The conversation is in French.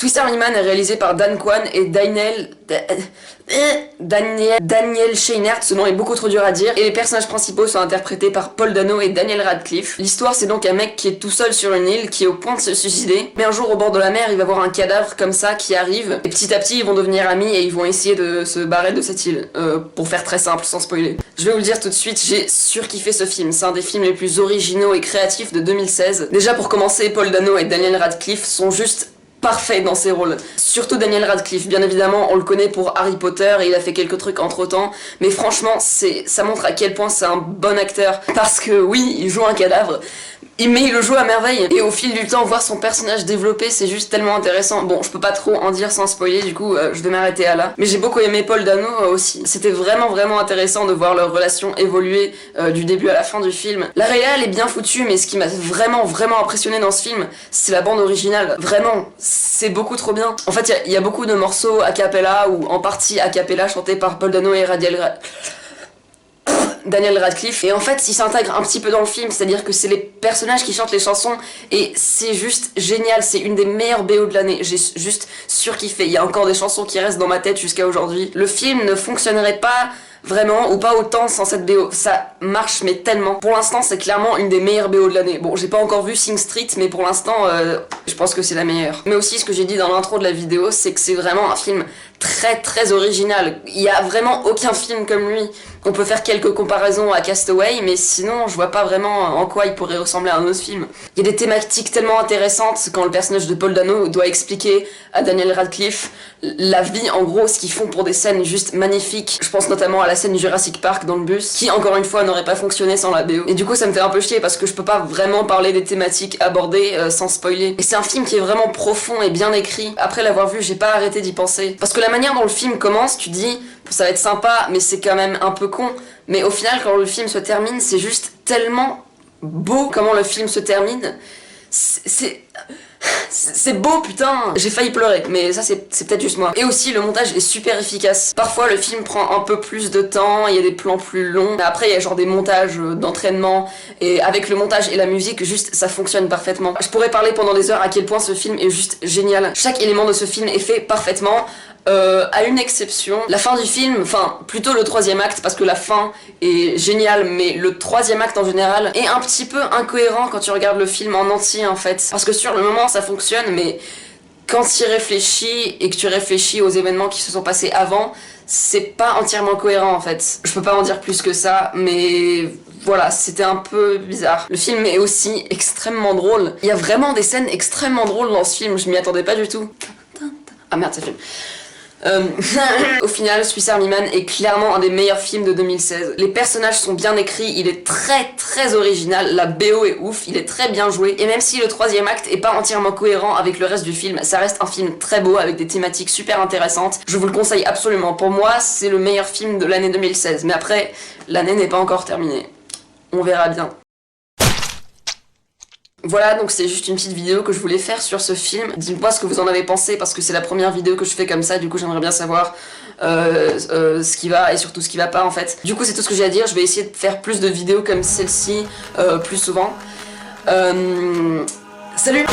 Swiss Army Man est réalisé par Dan Kwan et Daniel Scheinert, ce nom est beaucoup trop dur à dire, et les personnages principaux sont interprétés par Paul Dano et Daniel Radcliffe. L'histoire, c'est donc un mec qui est tout seul sur une île, qui est au point de se suicider, mais un jour au bord de la mer, il va voir un cadavre comme ça qui arrive, et petit à petit, ils vont devenir amis et ils vont essayer de se barrer de cette île, pour faire très simple, sans spoiler. Je vais vous le dire tout de suite, j'ai surkiffé ce film, c'est un des films les plus originaux et créatifs de 2016. Déjà pour commencer, Paul Dano et Daniel Radcliffe sont juste parfait dans ses rôles. Surtout Daniel Radcliffe, bien évidemment, on le connaît pour Harry Potter et il a fait quelques trucs entre temps, mais franchement, ça montre à quel point c'est un bon acteur, parce que oui, il joue un cadavre, mais il le joue à merveille, et au fil du temps, voir son personnage développer, c'est juste tellement intéressant. Bon, je peux pas trop en dire sans spoiler, du coup, je vais m'arrêter à là. Mais j'ai beaucoup aimé Paul Dano aussi. C'était vraiment intéressant de voir leur relation évoluer du début à la fin du film. La réal est bien foutue, mais ce qui m'a vraiment impressionné dans ce film, c'est la bande originale. Vraiment, c'est beaucoup trop bien. En fait, il y a beaucoup de morceaux a cappella, ou en partie a cappella, chantés par Paul Dano et Daniel Radcliffe, et en fait il s'intègre un petit peu dans le film, c'est-à-dire que c'est les personnages qui chantent les chansons et c'est juste génial, c'est une des meilleures BO de l'année, j'ai juste surkiffé, il y a encore des chansons qui restent dans ma tête jusqu'à aujourd'hui. Le film ne fonctionnerait pas vraiment, ou pas autant sans cette BO, ça marche mais tellement. Pour l'instant c'est clairement une des meilleures BO de l'année. Bon, j'ai pas encore vu Sing Street, mais pour l'instant je pense que c'est la meilleure. Mais aussi ce que j'ai dit dans l'intro de la vidéo, c'est que c'est vraiment un film très original. Il y a vraiment aucun film comme lui. On peut faire quelques comparaisons à Castaway, mais sinon je vois pas vraiment en quoi il pourrait ressembler à un autre film. Il y a des thématiques tellement intéressantes quand le personnage de Paul Dano doit expliquer à Daniel Radcliffe la vie, en gros, ce qu'ils font pour des scènes juste magnifiques. Je pense notamment à la scène Jurassic Park dans le bus, qui encore une fois n'aurait pas fonctionné sans la BO. Et du coup ça me fait un peu chier parce que je peux pas vraiment parler des thématiques abordées sans spoiler. Et c'est un film qui est vraiment profond et bien écrit. Après l'avoir vu, j'ai pas arrêté d'y penser. Parce que la manière dont le film commence, tu dis ça va être sympa, mais c'est quand même un peu con. Mais au final, quand le film se termine, c'est juste tellement beau comment le film se termine. C'est beau, putain. J'ai failli pleurer, mais ça c'est peut-être juste moi. Et aussi le montage est super efficace. Parfois le film prend un peu plus de temps, il y a des plans plus longs. Après il y a genre des montages d'entraînement, et avec le montage et la musique, juste ça fonctionne parfaitement. Je pourrais parler pendant des heures à quel point ce film est juste génial. Chaque élément de ce film est fait parfaitement. À une exception, la fin du film, enfin plutôt le troisième acte, parce que la fin est géniale, mais le troisième acte en général est un petit peu incohérent quand tu regardes le film en entier en fait. Parce que sur le moment ça fonctionne, mais quand tu y réfléchis et que tu réfléchis aux événements qui se sont passés avant, c'est pas entièrement cohérent en fait. Je peux pas en dire plus que ça, mais voilà, c'était un peu bizarre. Le film est aussi extrêmement drôle. Il y a vraiment des scènes extrêmement drôles dans ce film, je m'y attendais pas du tout. Ah merde, ça filme. Au final, Swiss Army Man est clairement un des meilleurs films de 2016. Les personnages sont bien écrits, il est très original, la BO est ouf, il est très bien joué, et même si le troisième acte est pas entièrement cohérent avec le reste du film, ça reste un film très beau avec des thématiques super intéressantes. Je vous le conseille absolument. Pour moi, c'est le meilleur film de l'année 2016, mais après, l'année n'est pas encore terminée. On verra bien. Voilà, donc c'est juste une petite vidéo que je voulais faire sur ce film. Dites-moi ce que vous en avez pensé, parce que c'est la première vidéo que je fais comme ça, du coup j'aimerais bien savoir ce qui va et surtout ce qui va pas en fait. Du coup c'est tout ce que j'ai à dire, je vais essayer de faire plus de vidéos comme celle-ci plus souvent. Salut!